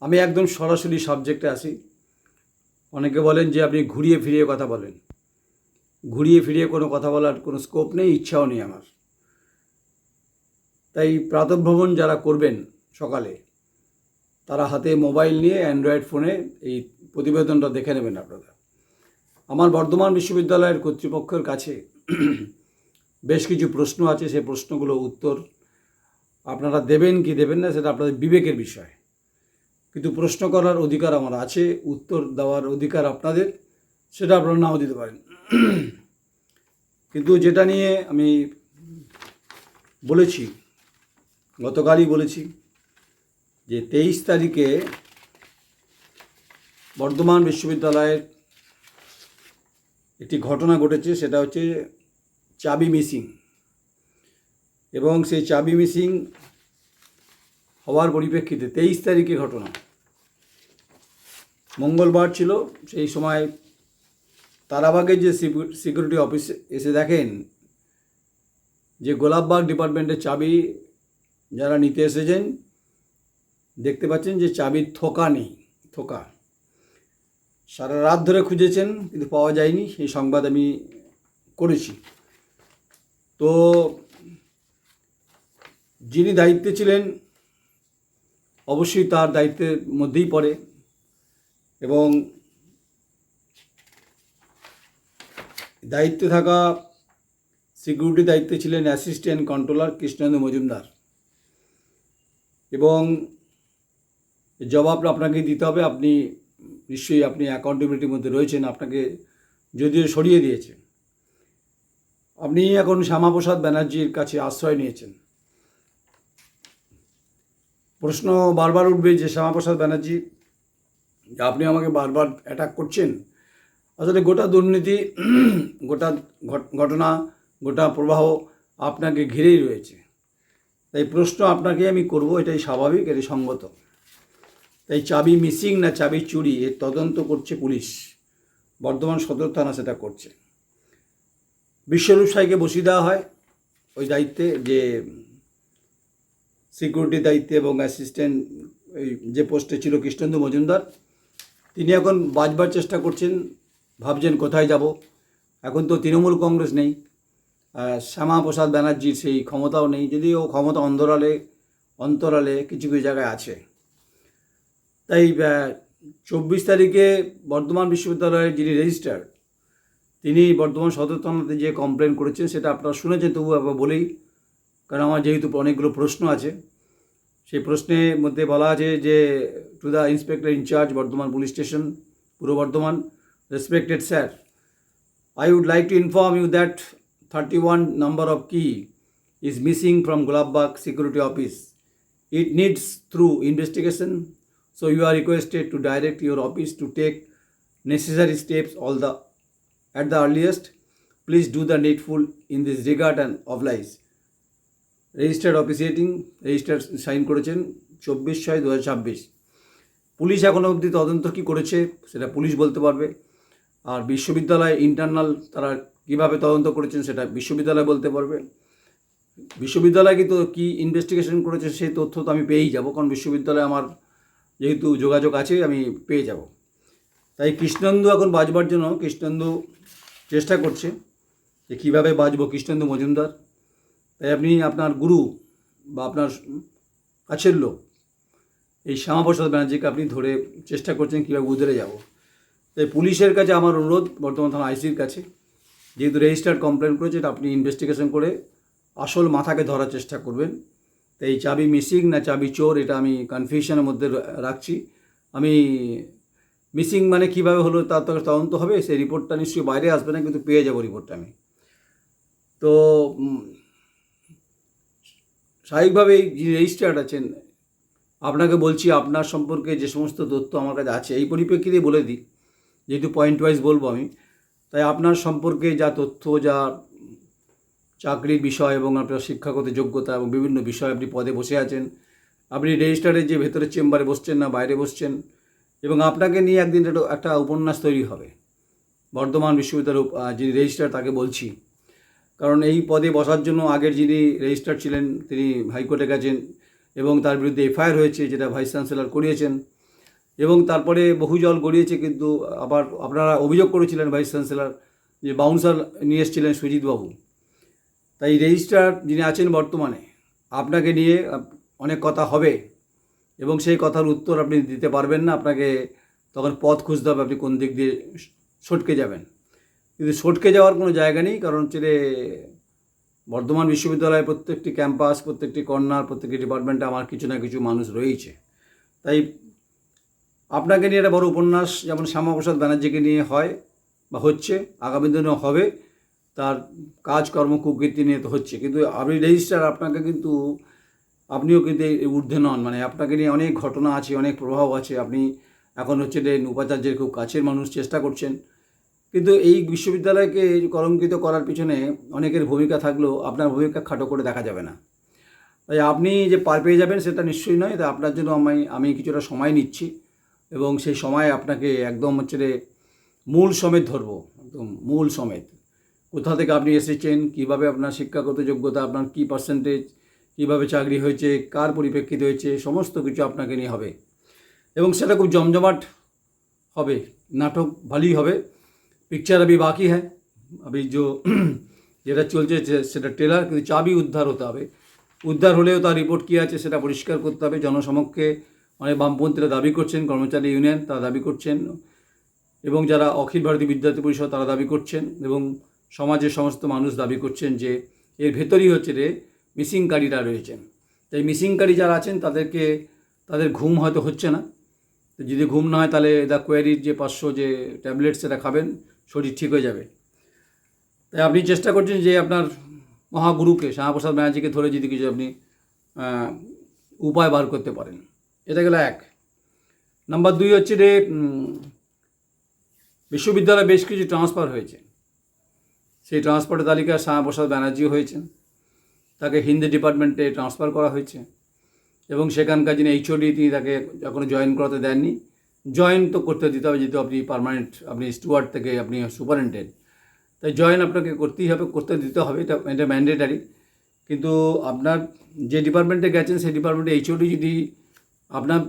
আমি একদম সরাসরি সাবজেক্টে আসি। অনেকে বলেন যে আপনি ঘুরিয়ে ফিরিয়ে কথা বলেন। ঘুরিয়ে ফিরিয়ে কোনো কথা বলার কোনো স্কোপ নেই, ইচ্ছাও নেই আমার। তাই প্রাতঃভ্রমণ যারা করবেন সকালে, তারা হাতে মোবাইল নিয়ে অ্যান্ড্রয়েড ফোনে এই প্রতিবেদনটা দেখে নেবেন আপনারা। আমার বর্ধমান বিশ্ববিদ্যালয়ের কর্তৃপক্ষের কাছে বেশ কিছু প্রশ্ন আছে, সেই প্রশ্নগুলো উত্তর আপনারা দেবেন কি দেবেন না সেটা আপনাদের বিবেকের বিষয়, কিন্তু প্রশ্ন করার অধিকার আমার আছে, উত্তর দেওয়ার অধিকার আপনাদের, সেটা আপনারা নাও দিতে পারেন। কিন্তু যেটা নিয়ে আমি বলেছি, গতকালই বলেছি যে 23 তারিখে বর্ধমান বিশ্ববিদ্যালয়ের একটি ঘটনা ঘটেছে, সেটা হচ্ছে চাবি মিসিং। এবং সেই চাবি মিসিং হওয়ার পরিপ্রেক্ষিতে 23 তারিখে ঘটনা, মঙ্গলবার ছিল, সেই সময় তারাবাগের যে সিকিউরিটি অফিস এসে দেখেন যে গোলাপবাগ ডিপার্টমেন্টের চাবি যারা নিতে এসেছেন দেখতে পাচ্ছেন যে চাবির থোকা নেই। থোকা সারা রাত ধরে খুঁজেছেন কিন্তু পাওয়া যায়নি, এই সংবাদ আমি করেছি। তো যিনি দায়িত্বে ছিলেন অবশ্যই তার দায়িত্বের মধ্যেই পড়ে, এবং দায়িত্বে থাকা সিকিউরিটি দায়িত্বে ছিলেন অ্যাসিস্ট্যান্ট কন্ট্রোলার কৃষ্ণেন্দু মজুমদার, এবং জবাবটা আপনাকে দিতে হবে। আপনি নিশ্চয়ই আপনি অ্যাকাউন্টেবিলিটির মধ্যে রয়েছেন, আপনাকে যদিও সরিয়ে দিয়েছে। আপনি এখন শ্যামাপ্রসাদ ব্যানার্জির কাছে আশ্রয় নিয়েছেন। প্রশ্ন বারবার উঠবে যে শ্যামাপ্রসাদ ব্যানার্জি, আপনি আমাকে বারবার অ্যাটাক করছেন। আসলে গোটা দুর্নীতি, গোটা ঘটনা, গোটা প্রবাহ আপনাকে ঘিরেই রয়েছে। তাই প্রশ্ন আপনাকে আমি করব, এটাই স্বাভাবিক, এটাই সঙ্গত। তাই চাবি মিসিং না চাবি চুরি, এর তদন্ত করছে পুলিশ, বর্ধমান সদর থানা সেটা করছে। বিশ্বরূপ সাইকে বসিয়ে দেওয়া হয় ওই দায়িত্বে, যে সিকিউরিটি দায়িত্বে, এবং অ্যাসিস্ট্যান্ট ওই যে পোস্টে ছিল কৃষ্ণেন্দু মজুমদার, তিনি এখন বাঁচবার চেষ্টা করছেন, ভাবছেন কোথায় যাব। এখন তো তৃণমূল কংগ্রেস নেই, শ্যামাপ্রসাদ ব্যানার্জির সেই ক্ষমতাও নেই, যদিও ক্ষমতা অন্তরালে কিছু কিছু জায়গায় আছে। তাই 24 তারিখে বর্ধমান বিশ্ববিদ্যালয়ের যিনি রেজিস্ট্রার, তিনি বর্ধমান সদর থানাতে যে কমপ্লেন করেছেন সেটা আপনারা শুনেছেন, তবু একবার বলেই, কারণ আমার যেহেতু অনেকগুলো প্রশ্ন আছে। সেই প্রশ্নের মধ্যে বলা আছে যে to the inspector in charge Bardhaman police station, Purba Bardhaman, respected sir, I would like to inform you that 31 number of key is missing from Gulabagh security office. It needs through investigation, so you are requested to direct your office to take necessary steps at the earliest. Please do the needful in this regard and oblige. Registered officiating, register sign করেছেন 24/6/2026। Police এখনও অবধি তদন্ত কী করেছে সেটা police বলতে পারবে, আর বিশ্ববিদ্যালয় internal তারা কীভাবে তদন্ত করেছেন সেটা বিশ্ববিদ্যালয় বলতে পারবে। বিশ্ববিদ্যালয় কিন্তু কী ইনভেস্টিগেশন করেছে সেই তথ্য তো আমি পেয়েই যাব, কারণ বিশ্ববিদ্যালয়ে আমার যেহেতু যোগাযোগ আছে আমি পেয়ে যাব। তাই কৃষ্ণেন্দু এখন বাঁচবার জন্য কৃষ্ণেন্দু চেষ্টা করছে যে কীভাবে বাঁচবো, কৃষ্ণেন্দু মজুমদার। তাই আপনি আপনার গুরু বা আপনার কাছের লোক এই শ্যামাপ্রসাদ ব্যানার্জিকে আপনি ধরে চেষ্টা করছেন কীভাবে উধরে যাব। তাই পুলিশের কাছে আমার অনুরোধ, বর্তমান থানা আইসির কাছে, যেহেতু রেজিস্টার্ড কমপ্লেন করেছে, এটা আপনি ইনভেস্টিগেশন করে আসল মাথাকে ধরার চেষ্টা করবেন। তাই এই চাবি মিসিং না চাবি চোর, এটা আমি কনফিউশনের মধ্যে রাখছি। আমি মিসিং মানে কীভাবে হলো তার তো তদন্ত হবে, সেই রিপোর্টটা নিশ্চয়ই বাইরে আসবে না, কিন্তু পেয়ে যাব রিপোর্টটা আমি। তো স্বাভাবিকভাবেই যিনি রেজিস্ট্রার্ড আছেন, আপনাকে বলছি আপনার সম্পর্কে যে সমস্ত তথ্য আমার কাছে আছে, এই পরিপ্রেক্ষিতে বলে দিই, যেহেতু পয়েন্ট ওয়াইজ বলবো আমি। তাই আপনার সম্পর্কে যা তথ্য, যা চাকরির বিষয় এবং আপনার শিক্ষাগত যোগ্যতা এবং বিভিন্ন বিষয়ে আপনি পদে বসে আছেন, আপনি রেজিস্ট্রারের যে ভেতরের চেম্বারে বসছেন না বাইরে বসছেন, এবং আপনাকে নিয়ে একদিন একটা উপন্যাস তৈরি হবে। বর্ধমান বিশ্ববিদ্যালয়ের যিনি রেজিস্ট্রার তাকে বলছি, কারণ এই পদে বসার জন্য আগের যিনি রেজিস্ট্রার ছিলেন তিনি হাইকোর্টে গেছেন এবং তার বিরুদ্ধে এফআইআর হয়েছে, যেটা ভাইস চ্যান্সেলর করিয়েছেন। এবং তারপরে বহু জল গড়িয়েছে, কিন্তু আবার আপনারা অভিযোগ করেছিলেন ভাইস চ্যান্সেলর যে বাউন্সার নিয়ে এসেছিলেন সুজিতবাবু। তাই রেজিস্ট্রার যিনি আছেন বর্তমানে, আপনাকে নিয়ে অনেক কথা হবে এবং সেই কথার উত্তর আপনি দিতে পারবেন না। আপনাকে তখন পথ খুঁজতে হবে আপনি কোন দিক দিয়ে সটকে যাবেন। কিন্তু সটকে যাওয়ার কোনো জায়গা নেই, কারণ হচ্ছে বর্ধমান বিশ্ববিদ্যালয়ে প্রত্যেকটি ক্যাম্পাস, প্রত্যেকটি কর্নার, প্রত্যেকটি ডিপার্টমেন্টে আমার কিছু না কিছু মানুষ রয়েছে। তাই আপনাকে নিয়ে একটা বড় উপন্যাস যেমন শ্যামাপ্রসাদ ব্যানার্জিকে নিয়ে হয় বা হচ্ছে, আগামী দিনেও হবে, তার কাজকর্ম কুকীর্তি নিয়ে তো হচ্ছে, কিন্তু আপনি রেজিস্ট্রার, আপনাকে কিন্তু আপনিও কিন্তু এই ঊর্ধ্বে নন। মানে আপনাকে নিয়ে অনেক ঘটনা আছে, অনেক প্রভাব আছে। আপনি এখন হচ্ছে উপাচার্যের খুব কাছের মানুষ, চেষ্টা করছেন, কিন্তু এই বিশ্ববিদ্যালয়কে কলঙ্কিত করার পিছনে অনেকের ভূমিকা থাকলেও আপনার ভূমিকা খাটো করে দেখা যাবে না। তাই আপনি যে পার পেয়ে যাবেন সেটা নিশ্চয়ই নয়। তাই আপনার জন্য আমি কিছুটা সময় নিচ্ছি এবং সেই সময় আপনাকে একদম মূল সমেত ধরবো, একদম মূল সমেত। কোথা থেকে আপনি এসেছেন, কিভাবে আপনার শিক্ষাগত যোগ্যতা, আপনার কী পার্সেন্টেজ, কীভাবে চাকরি হয়েছে, কার পরিপ্রেক্ষিতে হয়েছে, সমস্ত কিছু আপনাকে নিয়ে হবে এবং সেটা খুব জমজমাট হবে। নাটক ভালোই হবে। पिक्चर अभी बाकी है, अभी जो যেটা চলছে সেটা ট্রেলার, কিন্তু চাবি উদ্ধার হতে হবে। উদ্ধার হলেও তার রিপোর্ট কী আছে সেটা পরিষ্কার করতে হবে জনসমক্ষে। অনেক বামপন্থীরা দাবি করছেন, কর্মচারী ইউনিয়ন তারা দাবি করছেন, এবং যারা অখিল ভারতীয় বিদ্যার্থী পরিষদ তারা দাবি করছেন, এবং সমাজের সমস্ত মানুষ দাবি করছেন যে এর ভেতরই মিসিংকারীরা রয়েছেন। তাই মিসিংকারী যারা আছেন তাদের ঘুম হয়তো হচ্ছে না। তো যদি ঘুম না হয় তাহলে দ্য কোয়ারির যে 500 যে ট্যাবলেট সেটা খাবেন, শরীর ঠিক হয়ে যাবে। তাই আপনি চেষ্টা করছেন যে আপনার মহাগুরুকে শ্যামাপ্রসাদ ব্যানার্জিকে ধরে যদি কিছু আপনি উপায় বার করতে পারেন। এটা গেল এক। নাম্বার 2 হচ্ছে বিশ্ববিদ্যালয়ে বেশ কিছু ট্রান্সফার হয়েছে। সেই ট্রান্সফারের তালিকায় শ্যামাপ্রসাদ ব্যানার্জিও হয়েছেন। তাকে হিন্দি ডিপার্টমেন্টে ট্রান্সফার করা হয়েছে এবং সেখানকার যিনি এইচওডি তিনি তাকে এখনও জয়েন করাতে দেননি। জয়েন তো করতে দিতে হবে, যেহেতু আপনি পার্মানেন্ট, আপনি স্টুয়ার্ড থেকে আপনি সুপারিনটেন্ডেন্ট, তাই জয়েন আপনাকে করতেই হবে, করতে দিতে হবে, এটা ম্যান্ডেটারি। কিন্তু আপনার যে ডিপার্টমেন্টে গেছেন সেই ডিপার্টমেন্টে এইচওডি যদি আপনার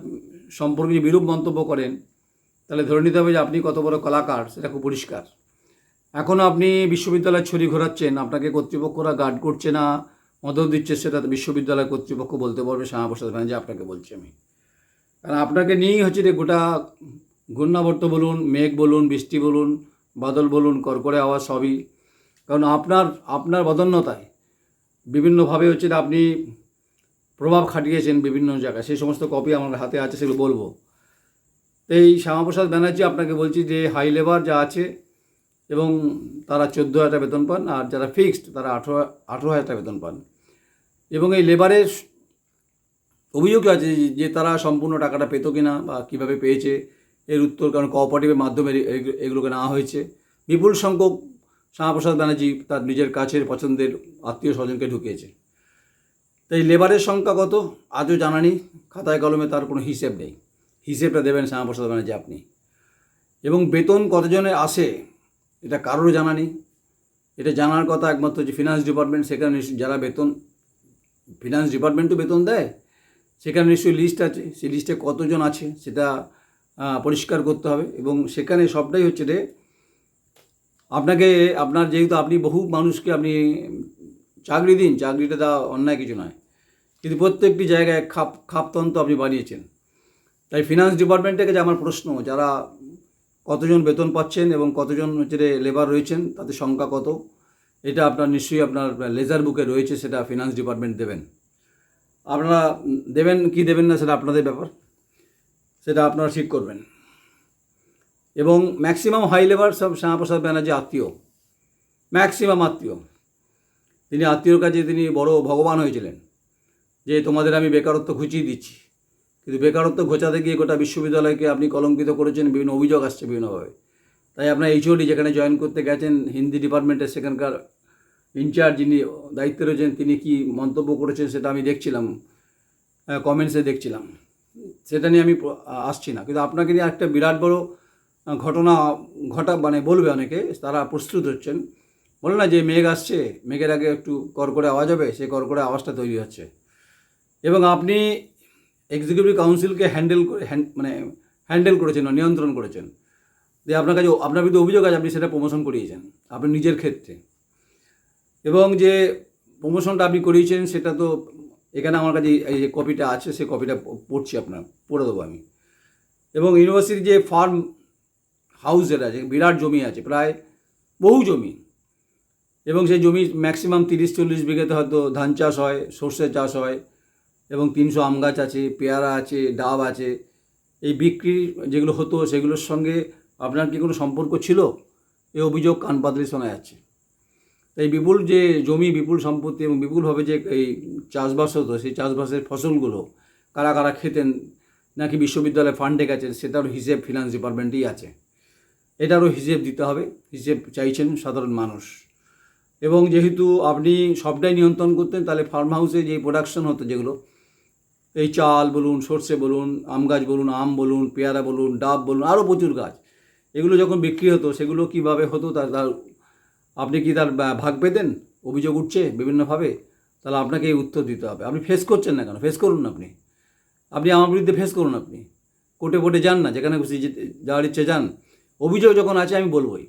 সম্পর্কে বিরূপ মন্তব্য করেন, তাহলে ধরে নিতে হবে যে আপনি কত বড় কলাকার সেটা খুব পরিষ্কার। এখনও আপনি বিশ্ববিদ্যালয়ের ছড়ি ঘোরাচ্ছেন, আপনাকে কর্তৃপক্ষরা গার্ড করছে না, মদত দিচ্ছে, সেটা বিশ্ববিদ্যালয় কর্তৃপক্ষ বলতে পারবে। শ্যামাপ্রসাদ ব্যানার্জি আপনাকে বলছি আমি, কারণ আপনাকে নিয়েই গোটা ঘূর্ণাবর্ত বলুন, মেঘ বলুন, বৃষ্টি বলুন, বাদল বলুন, কড়কড়ে আওয়াজ সবই। কারণ আপনার বদন্যতায় বিভিন্নভাবে আপনি প্রভাব খাটিয়েছেন বিভিন্ন জায়গায়, সেই সমস্ত কপি আমার হাতে আছে, সেগুলো বলবো। এই শ্যামাপ্রসাদ ব্যানার্জি আপনাকে বলছি যে হাই লেবার যা আছে এবং তারা 14,000 টাকা বেতন পান, আর যারা ফিক্সড তারা 18,000 টাকা বেতন পান। এবং এই লেবারের অভিযোগ আছে যে তারা সম্পূর্ণ টাকাটা পেত কিনা বা কীভাবে পেয়েছে এর উত্তর, কারণ কোঅপারেটিভের মাধ্যমে এগুলোকে নেওয়া হয়েছে। বিপুল সংখ্যক শ্যামাপ্রসাদ ব্যানার্জি তার নিজের কাছের পছন্দের আত্মীয় স্বজনকে ঢুকিয়েছে। তাই লেবারের সংখ্যা কত আজও জানা নেই, খাতায় কলমে তার কোনো হিসেব নেই। হিসেবটা দেবেন শ্যামাপ্রসাদ ব্যানার্জি আপনি। এবং বেতন কতজনের আসে এটা কারোর জানা নেই। এটা জানার কথা একমাত্র যে ফিনান্স ডিপার্টমেন্ট, সেখানে যারা ফিনান্স ডিপার্টমেন্টও বেতন দেয়, সেখানে নিশ্চয়ই লিস্ট আছে। সেই লিস্টে কতজন আছে সেটা পরিষ্কার করতে হবে। এবং সেখানে সবটাই আপনার যেহেতু আপনি বহু মানুষকে আপনি চাকরি দিন, চাকরিটা দেওয়া অন্যায় কিছু নয়, কিন্তু প্রত্যেকটি জায়গায় খাপতন্ত্র আপনি বানিয়েছেন। তাই ফিনান্স ডিপার্টমেন্ট থেকে যে আমার প্রশ্ন, যারা কতজন বেতন পাচ্ছেন এবং কতজন লেবার রয়েছেন তাদের সংখ্যা কত, এটা আপনার নিশ্চয়ই আপনার লেজার বুকে রয়েছে, সেটা ফিনান্স ডিপার্টমেন্ট দেবেন। আপনারা দেবেন কি দেবেন না সেটা আপনাদের ব্যাপার, সেটা আপনারা ঠিক করবেন। এবং ম্যাক্সিমাম হাই লেবার সব শ্যামাপ্রসাদ ব্যানার্জি আত্মীয়, ম্যাক্সিমাম আত্মীয়। তিনি আত্মীয়র কাছে তিনি বড় ভগবান হয়েছিলেন যে তোমাদের আমি বেকারত্ব ঘুচিয়ে দিচ্ছি। কিন্তু বেকারত্ব ঘোচাতে গিয়ে গোটা বিশ্ববিদ্যালয়কে আপনি কলঙ্কিত করেছেন, বিভিন্ন অভিযোগ আসছে বিভিন্নভাবে। তাই আপনার এইচওডি যেখানে জয়েন করতে গেছেন হিন্দি ডিপার্টমেন্টের, সেখানকার ইনচার্জ যিনি দায়িত্বে রয়েছেন তিনি কি মন্তব্য করেছেন সেটা আমি দেখছিলাম, কমেন্টসে দেখছিলাম। সেটা নিয়ে আমি আসছি না, কিন্তু আপনাকে নিয়ে একটা বিরাট বড় ঘটনা বলবে অনেকে, তারা প্রস্তুত হচ্ছেন। বলে না যে মেঘ আসছে, মেঘের আগে একটু কড়কড়ে আওয়াজ হবে, সেই কড়কড়ে আওয়াজটা তৈরি হচ্ছে। এবং আপনি এক্সিকিউটিভ কাউন্সিলকে হ্যান্ডেল করে হ্যান্ডেল করেছেন, নিয়ন্ত্রণ করেছেন, যে আপনার কাছে আপনার বিরুদ্ধে অভিযোগ আছে, আপনি সেটা প্রমোশন করিয়েছেন আপনি নিজের ক্ষেত্রে। এবং যে প্রমোশনটা আপনি করিয়েছেন সেটা তো এখানে আমার কাছে এই যে কপিটা আছে, সে কপিটা পড়ছি, আপনার পড়ে দেবো আমি। এবং ইউনিভার্সিটির যে ফার্ম হাউস যেটা আছে, বিরাট জমি আছে, প্রায় বহু জমি, এবং সেই জমি ম্যাক্সিমাম 30-40 বিঘাতে হয়তো ধান চাষ হয়, সর্ষে চাষ হয়, এবং 300 আম গাছ আছে, পেয়ারা আছে, ডাব আছে। এই বিক্রি যেগুলো হতো সেগুলোর সঙ্গে আপনার কি কোনো সম্পর্ক ছিল? এই অভিযোগ কান পাতলে শোনা যাচ্ছে। এই বিপুল যে জমি, বিপুল সম্পত্তি এবং বিপুলভাবে যে এই চাষবাস হতো, সেই চাষবাসের ফসলগুলো কারা কারা খেতেন, নাকি বিশ্ববিদ্যালয়ে ফান্ডে গেছেন, সেটারও হিসেব ফিনান্স ডিপার্টমেন্টেই আছে। এটারও হিসেব দিতে হবে, হিসেব চাইছেন সাধারণ মানুষ। এবং যেহেতু আপনি সবটাই নিয়ন্ত্রণ করতেন, তাহলে ফার্ম হাউসে যে প্রোডাকশন হতো, যেগুলো এই চাল বলুন, সর্ষে বলুন, আম গাছ বলুন, আম বলুন, পেয়ারা বলুন, ডাব বলুন, আরও প্রচুর গাছ, এগুলো যখন বিক্রি হতো সেগুলো কীভাবে হতো তার আপনি কি তার ভাগ পেতেন? অভিযোগ উঠছে বিভিন্নভাবে, তাহলে আপনাকে এই উত্তর দিতে হবে। আপনি ফেস করছেন না কেন? ফেস করুন না, আপনি আপনি আমার বিরুদ্ধে ফেস করুন, আপনি কোর্টে কোর্টে যান না, যেখানে খুশি যাওয়ার ইচ্ছে যান। অভিযোগ যখন আছে আমি বলবই।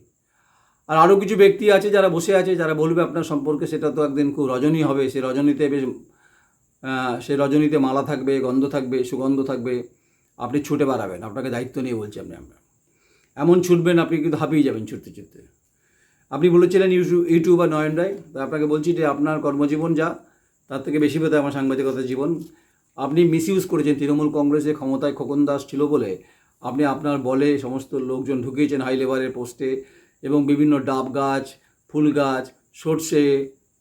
আর আরও কিছু ব্যক্তি আছে যারা বসে আছে, যারা বলবে আপনার সম্পর্কে, সেটা তো একদিন খুব রজনী হবে, সে রজনীতে বেশ সে রজনীতে মালা থাকবে, গন্ধ থাকবে, সুগন্ধ থাকবে, আপনি ছুটে বেড়াবেন। আপনাকে দায়িত্ব নিয়ে বলছি, আমরা এমন ছুটবেন, আপনি কিন্তু হাঁপিয়ে যাবেন ছুটতে ছুটতে। আপনি বলেছিলেন ইউটিউবার নয়ন রায়, তাই আপনাকে বলছি যে আপনার কর্মজীবন যা, তার থেকে বেশি পেতে আমার সাংবাদিকতার জীবন। আপনি মিসইউজ করেছেন তৃণমূল কংগ্রেসে ক্ষমতায় খোকন দাস ছিল বলে, আপনি আপনার বলে সমস্ত লোকজন ঢুকিয়েছেন হাই লেভেলের পোস্টে, এবং বিভিন্ন ডাব গাছ, ফুল গাছ, সর্ষে,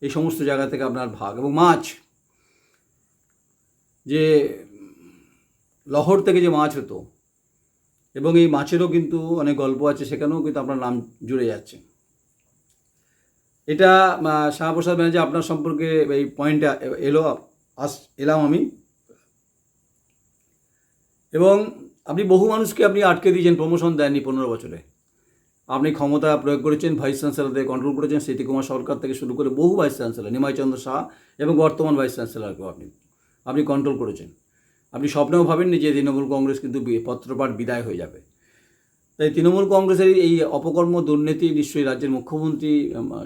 এই সমস্ত জায়গা থেকে আপনার ভাগ, এবং মাছ, যে লহর থেকে যে মাছ হতো, এবং এই মাছেরও কিন্তু অনেক গল্প আছে, সেখানেও কিন্তু আপনার নাম জুড়ে যাচ্ছে। এটা শ্যামাপ্রসাদ ব্যানার্জি আপনার সম্পর্কে এই পয়েন্টটা এলাম আমি। এবং আপনি বহু মানুষকে আপনি আটকে দিয়েছেন, প্রমোশন দেননি 15 বছরে। আপনি ক্ষমতা প্রয়োগ করেছেন, ভাইস চ্যান্সেলরদের কন্ট্রোল করেছেন, স্মৃতিকুমার সরকার থেকে শুরু করে বহু ভাইস চ্যান্সেলর, নিমাই চন্দ্র শাহ এবং বর্তমান ভাইস চ্যান্সেলরকেও আপনি কন্ট্রোল করেছেন। আপনি স্বপ্নেও ভাবেননি যে তৃণমূল কংগ্রেস কিন্তু পত্রপাঠ বিদায় হয়ে যাবে। তাই তৃণমূল কংগ্রেসের এই অপকর্ম, দুর্নীতি নিশ্চয়ই রাজ্যের মুখ্যমন্ত্রী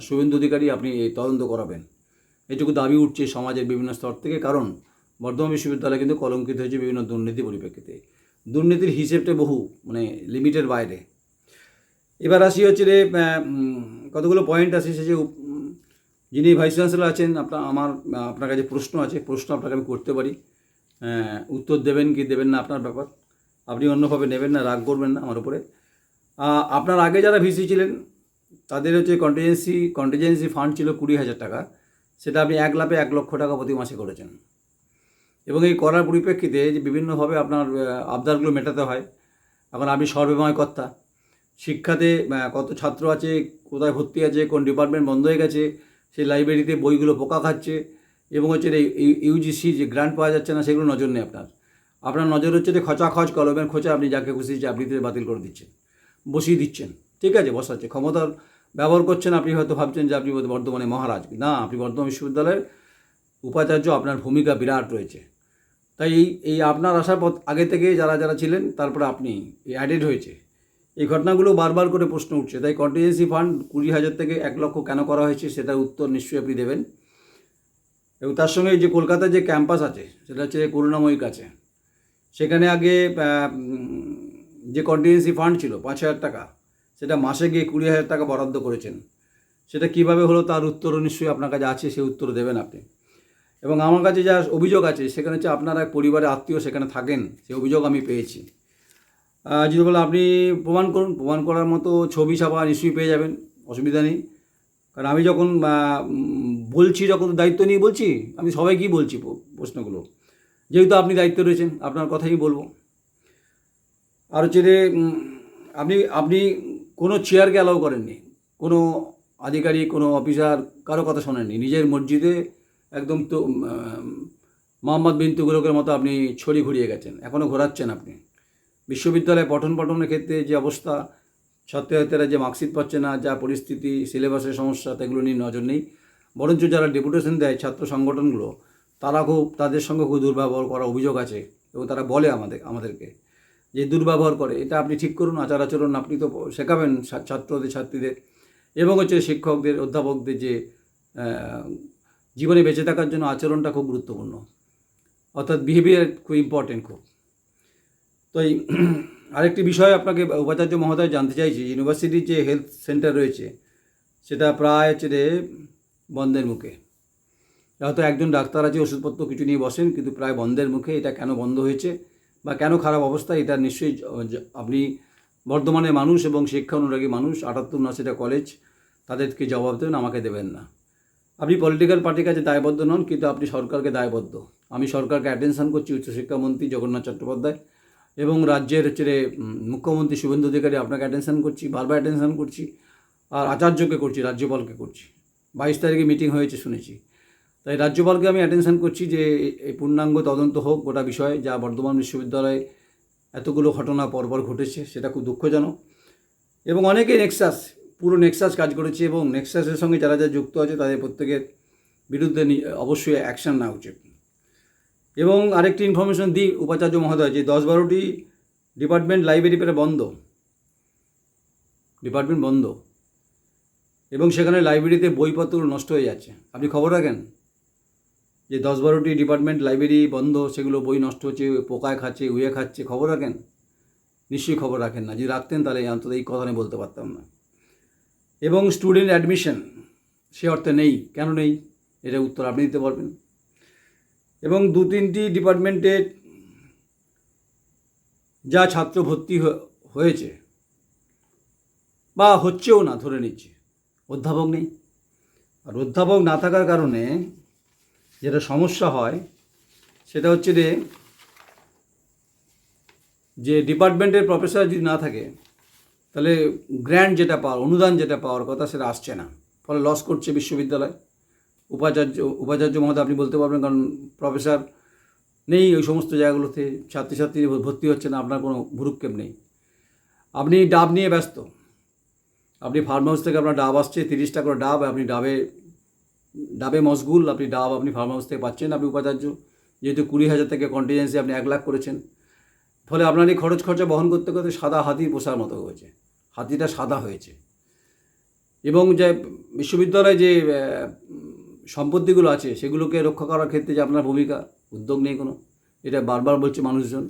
শুভেন্দু অধিকারী আপনি তদন্ত করাবেন, এটুকু দাবি উঠছে সমাজের বিভিন্ন স্তর থেকে। কারণ বর্ধমান বিশ্ববিদ্যালয় কিন্তু কলঙ্কিত হয়েছে বিভিন্ন দুর্নীতি পরিপ্রেক্ষিতে। দুর্নীতির হিসেবটা বহু লিমিটের বাইরে। এবার আসি হচ্ছে রে, কতগুলো পয়েন্ট আসে, সে যে যিনি ভাইস চ্যান্সেলর আছেন, আপনার কাছে প্রশ্ন আছে, প্রশ্ন আপনাকে আমি করতে পারি, উত্তর দেবেন কি দেবেন না আপনার ব্যাপার, আপনি অন্যভাবে নেবেন না, রাগ করবেন না আমার উপরে। আপনার আগে যারা ভিসি ছিলেন তাদের হচ্ছে কন্টিজেন্সি ফান্ড ছিল 20,000 টাকা, সেটা আপনি 1 লাফে 1 লক্ষ টাকা প্রতি মাসে করেছেন। এবং এই করার পরিপ্রেক্ষিতে যে বিভিন্নভাবে আপনার আবদারগুলো মেটাতে হয়। এখন আপনি সর্বময় কর্তা, শিক্ষাতে কত ছাত্র আছে, কোথায় ভর্তি আছে, কোন ডিপার্টমেন্ট বন্ধ হয়ে গেছে, সেই লাইব্রেরিতে বইগুলো পোকা খাচ্ছে, এবং হচ্ছে ইউজিসি যে গ্রান্ট পাওয়া যাচ্ছে না, সেগুলো নজর নেই আপনার নজর হচ্ছে যে খচাখচ কলমের খোঁচা, আপনি যাকে খুশি চাকরিতে বাতিল করে দিচ্ছেন, বসিয়ে দিচ্ছেন। ঠিক আছে, বসাচ্ছে, ক্ষমতার ব্যবহার করছেন। আপনি হয়তো ভাবছেন যে আপনি বর্তমানে মহারাজ, না, আপনি বর্ধমান বিশ্ববিদ্যালয়ের উপাচার্য, আপনার ভূমিকা বিরাট রয়েছে। তাই এই আপনার আসার পর আগে থেকে যারা যারা ছিলেন, তারপরে আপনি অ্যাডেড হয়েছে, এই ঘটনাগুলো বারবার করে প্রশ্ন উঠছে। তাই কন্টিজেন্সি ফান্ড 20,000 থেকে 1 লক্ষ কেন করা হয়েছে, সেটার উত্তর নিশ্চয়ই আপনি দেবেন। এবং তার সঙ্গে যে কলকাতার যে ক্যাম্পাস আছে, সেটা হচ্ছে করুণাময়ীর কাছে, সেখানে আগে যে কন্টিজেন্সি ফান্ড ছিল 5,000 টাকা, সেটা মাসে গিয়ে 20,000 টাকা বরাদ্দ করেছেন। সেটা কিভাবে হলো তার উত্তরও নিশ্চয়ই আপনার কাছে আছে, সেই উত্তর দেবেন আপনি। এবং আমার কাছে যা অভিযোগ আছে, সেখানে হচ্ছে আপনারা পরিবারের আত্মীয় সেখানে থাকেন, সেই অভিযোগ আমি পেয়েছি। যদি বলে আপনি প্রমাণ করুন, প্রমাণ করার মতো ছবি ছাপা নিশ্চয়ই পেয়ে যাবেন, অসুবিধা নেই। কারণ আমি যখন বলছি, যখন দায়িত্ব নিয়ে বলছি, আমি সবাইকেই বলছি প্রশ্নগুলো, যেহেতু আপনি দায়িত্ব রয়েছেন, আপনার কথাই বলবো। আর হচ্ছে যে আপনি কোনো চেয়ারকে অ্যালাউ করেননি, কোনো আধিকারিক, কোনো অফিসার কারো কথা শোনেননি, নিজের মসজিদে একদম তো মোহাম্মদ বিন তুগলকের মতো আপনি ছড়ি ঘুরিয়ে গেছেন, এখনও ঘোরাচ্ছেন আপনি। বিশ্ববিদ্যালয়ে পঠনের ক্ষেত্রে যে অবস্থা, ছাত্রছাত্রীরা যে মার্কশিট পাচ্ছে না, যা পরিস্থিতি, সিলেবাসের সমস্যা, সেগুলো নিয়ে নজর নেই। বরঞ্চ যারা ডেপুটেশন দেয় ছাত্র সংগঠনগুলো, তাদের সঙ্গে খুব দুর্ব্যবহার করার অভিযোগ আছে, এবং তারা বলে আমাদেরকে যে দুর্ব্যবহার করে, এটা আপনি ঠিক করুন। আচার আচরণ আপনি তো শেখাবেন ছাত্রদের ছাত্রীদের, এবং হচ্ছে শিক্ষকদের অধ্যাপকদের যে জীবনে বেঁচে থাকার জন্য আচরণটা খুব গুরুত্বপূর্ণ, অর্থাৎ বিহেভিয়ার খুব ইম্পর্টেন্ট খুব। তো এই আরেকটি বিষয় আপনাকে উপাচার্য মহোদয় জানতে চাইছি, ইউনিভার্সিটির যে হেলথ সেন্টার রয়েছে সেটা প্রায় হচ্ছে বন্ধের মুখে। হয়তো একজন ডাক্তার আছে ওষুধপত্র কিছু নিয়ে বসেন, কিন্তু প্রায় বন্ধের মুখে। এটা কেন বন্ধ হয়েছে বা কেন খারাপ অবস্থা, এটা নিশ্চয়ই আপনি বর্ধমানের মানুষ এবং শিক্ষা অনুরাগী মানুষ, 78-79টা কলেজ, তাদেরকে জবাব দেবেন, আমাকে দেবেন না। আপনি পলিটিক্যাল পার্টির কাছে দায়বদ্ধ নন, কিন্তু আপনি সরকারকে দায়বদ্ধ। আমি সরকারকে অ্যাটেনশন করছি, উচ্চশিক্ষামন্ত্রী জগন্নাথ চট্টোপাধ্যায় এবং রাজ্যের মুখ্যমন্ত্রী শুভেন্দু অধিকারী, আপনাকে অ্যাটেনশন করছি, বারবার অ্যাটেনশন করছি, আর আচার্যকে করছি, রাজ্যপালকে করছি। 22 তারিখে মিটিং হয়েছে শুনেছি, তাই রাজ্যপালকে আমি অ্যাটেনশন করছি যে এই পূর্ণাঙ্গ তদন্ত হোক গোটা বিষয়ে। যা বর্ধমান বিশ্ববিদ্যালয়ে এতগুলো ঘটনা পরপর ঘটেছে, সেটা খুব দুঃখজনক। এবং অনেকে পুরো নেক্সাস কাজ করেছে, এবং নেক্সাসের সঙ্গে যারা যুক্ত আছে তাদের প্রত্যেকের বিরুদ্ধে অবশ্যই অ্যাকশান নেওয়া উচিত। এবং আরেকটি ইনফরমেশন দিই উপাচার্য মহোদয়, যে 10-12টি ডিপার্টমেন্ট লাইব্রেরি ডিপার্টমেন্ট বন্ধ, এবং সেখানে লাইব্রেরিতে বইপত্র নষ্ট হয়ে যাচ্ছে। আপনি খবর রাখেন যে 10-12টি ডিপার্টমেন্ট লাইব্রেরি বন্ধ, সেগুলো বই নষ্ট হচ্ছে, পোকায় খাচ্ছে, উয়ে খাচ্ছে, খবর রাখেন? নিশ্চয়ই খবর রাখেন না। যদি রাখতেন তাহলে অন্তত এই কথা আমি বলতে পারতাম না। এবং স্টুডেন্ট অ্যাডমিশন সে অর্থে নেই, কেন নেই এটা উত্তর আপনি দিতে পারবেন। এবং 2-3টি ডিপার্টমেন্টে যা ছাত্র ভর্তি হয়েছে বা হচ্ছেও না ধরে নিচ্ছে, অধ্যাপক নেই। আর অধ্যাপক না থাকার কারণে যেটা সমস্যা হয় সেটা হচ্ছে যে ডিপার্টমেন্টের প্রফেসর যদি না থাকে, তাহলে গ্র্যান্ট যেটা অনুদান যেটা পাওয়ার কথা সেটা আসছে না, ফলে লস করছে বিশ্ববিদ্যালয়। উপাচার্য মহোদয় আপনি বলতে পারবেন, কারণ প্রফেসর নেই ওই সমস্ত জায়গাগুলোতে, ছাত্রছাত্রী ভর্তি হচ্ছে না, আপনার কোনো ভুরুক্ষেপ নেই। আপনি ডাব নিয়ে ব্যস্ত, আপনি ফার্ম হাউস থেকে আপনার ডাব আসছে 30 টাকা করে ডাব, আপনি ডাবে মশগুল, আপনি ফার্ম হাউস থেকে পাচ্ছেন। আপনি উপাচার্য, যেহেতু 20,000 থেকে কন্টিজেন্সি আপনি 1 লাখ করেছেন, ফলে আপনার এই খরচা বহন করতে করতে সাদা হাতি পোষার মতো হয়েছে, হাতিটা সাদা হয়েছে। এবং যে বিশ্ববিদ্যালয়ে যে সম্পত্তিগুলো আছে সেগুলোকে রক্ষা করার ক্ষেত্রে যে আপনার ভূমিকা, উদ্যোগ নেই কোনো, এটা বারবার বলছে মানুষজন।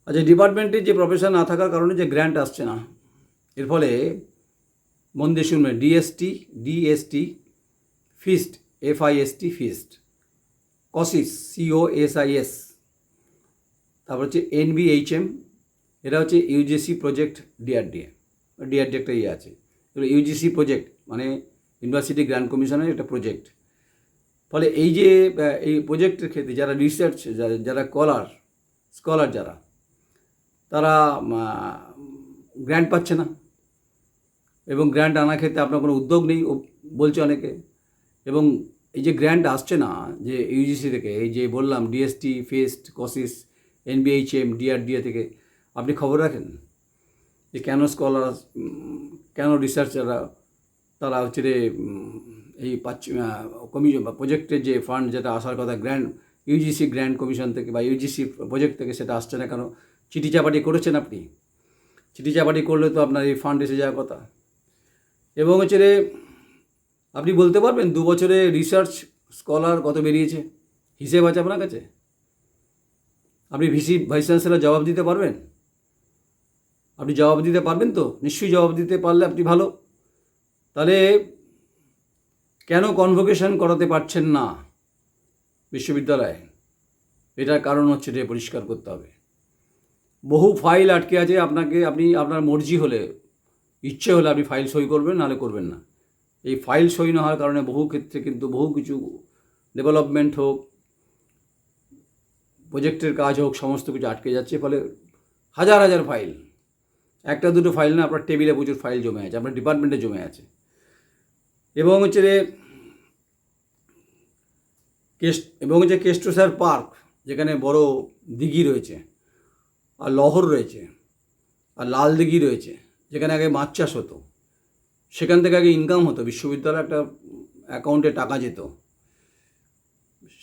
আচ্ছা, ডিপার্টমেন্টে যে প্রফেসর না থাকার কারণে যে গ্র্যান্ট আসছে না, এর ফলে মন দিয়ে শুনবেন, DST FIST, FIST FIST, COSIS COSIS, তারপর হচ্ছে NBHM, এটা হচ্ছে ইউজিসি প্রজেক্ট DRDA একটা আছে, এগুলো ইউজিসি প্রজেক্ট মানে ইউনিভার্সিটি গ্র্যান্ট কমিশনের একটা প্রজেক্ট। ফলে এই যে এই প্রজেক্টের ক্ষেত্রে যারা রিসার্চ, যারা স্কলার যারা, তারা গ্র্যান্ট পাচ্ছে না, এবং গ্র্যান্ট আনার ক্ষেত্রে আপনার কোনো উদ্যোগ নেই বলছে অনেকে। এবং এই যে গ্র্যান্ট আসছে না যে ইউজিসি থেকে, এই যে বললাম DST, ফিস্ট, কসিস, NBHM, DRDA থেকে, আপনি খবর রাখেন যে কেন কেন রিসার্চাররা তারা হচ্ছে এই কমিশন বা প্রজেক্টের যে ফান্ড যেটা আসার কথা ইউজিসি গ্র্যান্ট কমিশন থেকে বা ইউজিসি প্রজেক্ট থেকে, সেটা আসছে না কেন? চিঠি চাপাটি করেছেন আপনি? চিঠি চাপাটি করলে তো আপনার এই ফান্ড এসে যাওয়ার কথা। এবং হচ্ছে আপনি বলতে পারবেন 2 বছরে রিসার্চ স্কলার কত বেরিয়েছে? হিসেব আছে আপনার কাছে? আপনি ভাইস চ্যান্সেলর জবাব দিতে পারবেন? আপনি জবাব দিতে পারবেন তো? নিশ্চয়ই জবাব দিতে পারলে আপনি ভালো। তাহলে কেন কনভোকেশন করাতে পারছেন না বিশ্ববিদ্যালয়ে? এটার কারণ হচ্ছে পরিষ্কার করতে হবে। বহু ফাইল আটকে আছে, আপনি আপনার মর্জি হলে, ইচ্ছে হলে আপনি ফাইল সই করবেন, নাহলে করবেন না। এই ফাইল সই না হওয়ার কারণে বহু ক্ষেত্রে কিন্তু বহু কিছু ডেভেলপমেন্ট হোক, প্রজেক্টের কাজ হোক, সমস্ত কিছু আটকে যাচ্ছে। ফলে হাজার ফাইল, 1-2 ফাইল না, আপনার টেবিলে প্রচুর ফাইল জমে আছে, আপনার ডিপার্টমেন্টে জমে আছে। এবং হচ্ছে কেষ্টসার পার্ক, যেখানে বড় দিঘি রয়েছে, আর লহর রয়েছে, আর লাল দিঘি রয়েছে, যেখানে আগে মাছ চাষ হতো, সেখান থেকে আগে ইনকাম হতো, বিশ্ববিদ্যালয় একটা অ্যাকাউন্টে টাকা যেত,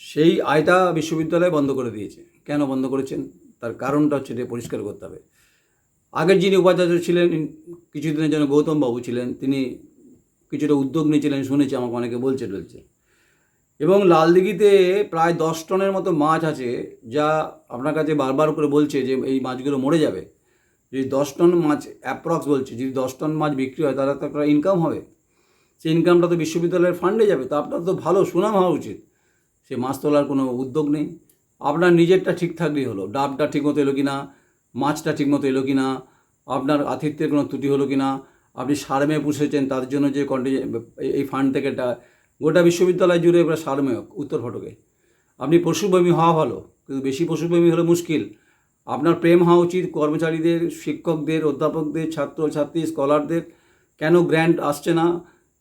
সেই আয়টা বিশ্ববিদ্যালয় বন্ধ করে দিয়েছে। কেন বন্ধ করেছেন? তার কারণটা হচ্ছে এটা পরিষ্কার করতে হবে। আগের যিনি উপাচার্য ছিলেন কিছুদিনের জন্য গৌতমবাবু ছিলেন, তিনি কিছুটা উদ্যোগ নিয়েছিলেন শুনেছি, আমাকে অনেকে বলছে টলছে। এবং লালদিঘিতে প্রায় 10 টনের মতো মাছ আছে, যা আপনার কাছে বারবার করে বলছে যে এই মাছগুলো মরে যাবে। যদি 10 টন মাছ অ্যাপ্রক্স বলছে, যদি 10 টন মাছ বিক্রি হয় তাহলে তো একটা ইনকাম হবে। সেই ইনকামটা তো বিশ্ববিদ্যালয়ের ফান্ডে যাবে, তো আপনার তো ভালো সুনাম হওয়া উচিত। সে মাছ তোলার কোনো উদ্যোগ নেই। আপনার নিজেরটা ঠিক থাকলেই হলো, ডাবটা ঠিকমতো এলো কি না, মাছটা ঠিকমতো এলো কি না, আপনার আতিথ্যের কোনো ত্রুটি হলো কি না, আপনি সারমে পুষেছেন তার জন্য যে এই ফান্ড থেকে গোটা বিশ্ববিদ্যালয় জুড়ে এবার সারমে উত্তর ফটকে। আপনি পশুপ্রেমী হওয়া ভালো, কিন্তু বেশি পশুপ্রেমী হলে মুশকিল। আপনার প্রেম হওয়া উচিত কর্মচারীদের, শিক্ষকদের, অধ্যাপকদের, ছাত্রছাত্রী, স্কলারদের। কেন গ্র্যান্ট আসছে না